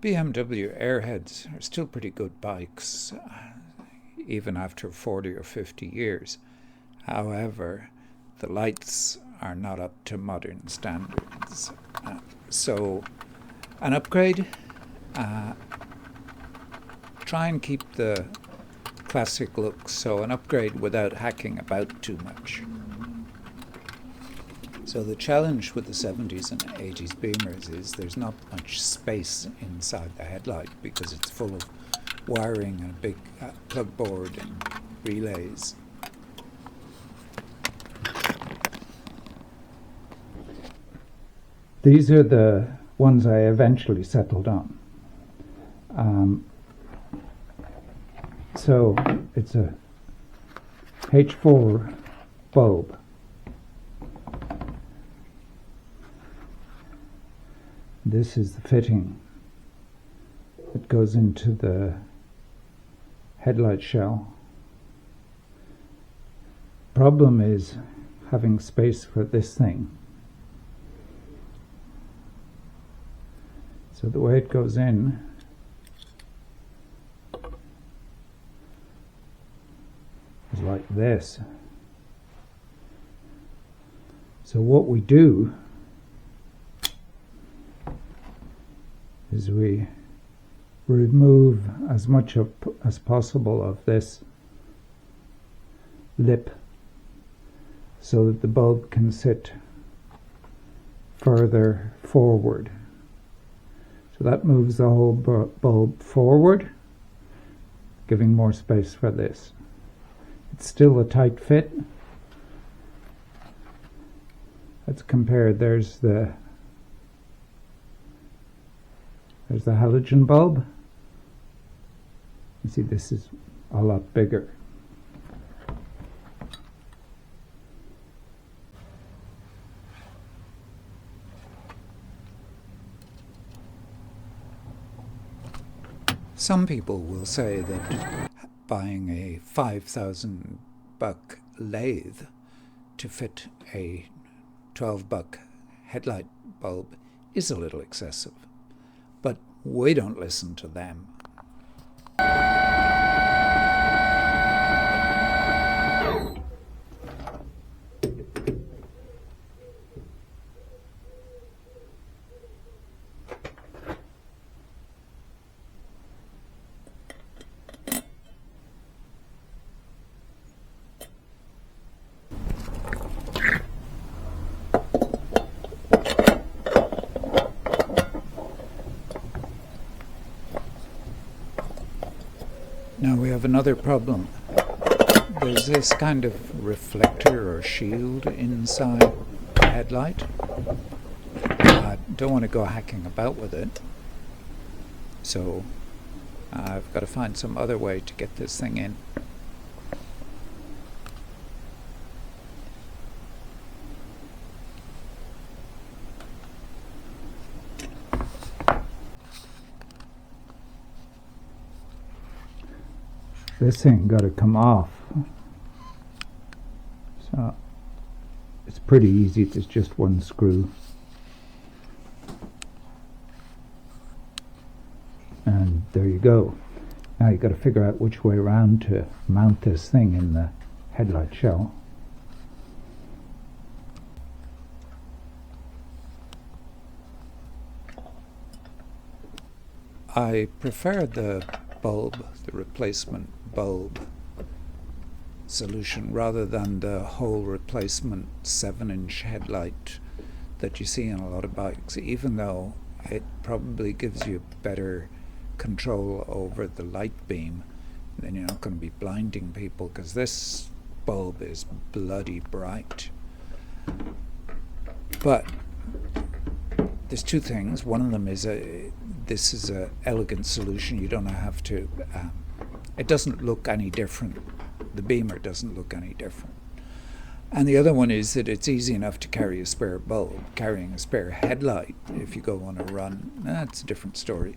BMW Airheads are still pretty good bikes, even after 40 or 50 years. However, the lights are not up to modern standards. So an upgrade, try and keep the classic look, so an upgrade without hacking about too much. So the challenge with the 70s and 80s Beamers is there's not much space inside the headlight because it's full of wiring and a big plug board and relays. These are the ones I eventually settled on. So it's a H4 bulb. This is the fitting that goes into the headlight shell. Problem is having space for this thing. So the way it goes in is like this. So what we do is we remove as much as possible of this lip so that the bulb can sit further forward. So that moves the whole bulb forward, giving more space for this. It's still a tight fit. Let's compare. There's the halogen bulb. You see this is a lot bigger. Some people will say that buying a $5,000 lathe to fit a $12 headlight bulb is a little excessive. But we don't listen to them. Now we have another problem. There's this kind of reflector or shield inside the headlight. I don't want to go hacking about with it, so I've got to find some other way to get this thing in. This thing got to come off, so it's pretty easy. There's just one screw, and there you go. Now you've got to figure out which way around to mount this thing in the headlight shell. I prefer the replacement bulb solution rather than the whole replacement 7-inch headlight that you see in a lot of bikes, even though it probably gives you better control over the light beam. Then you're not going to be blinding people, because this bulb is bloody bright. But there's two things. One of them is this is an elegant solution. You don't have to, it doesn't look any different. The Beamer doesn't look any different. And the other one is that it's easy enough to carry a spare bulb. Carrying a spare headlight, if you go on a run, that's a different story.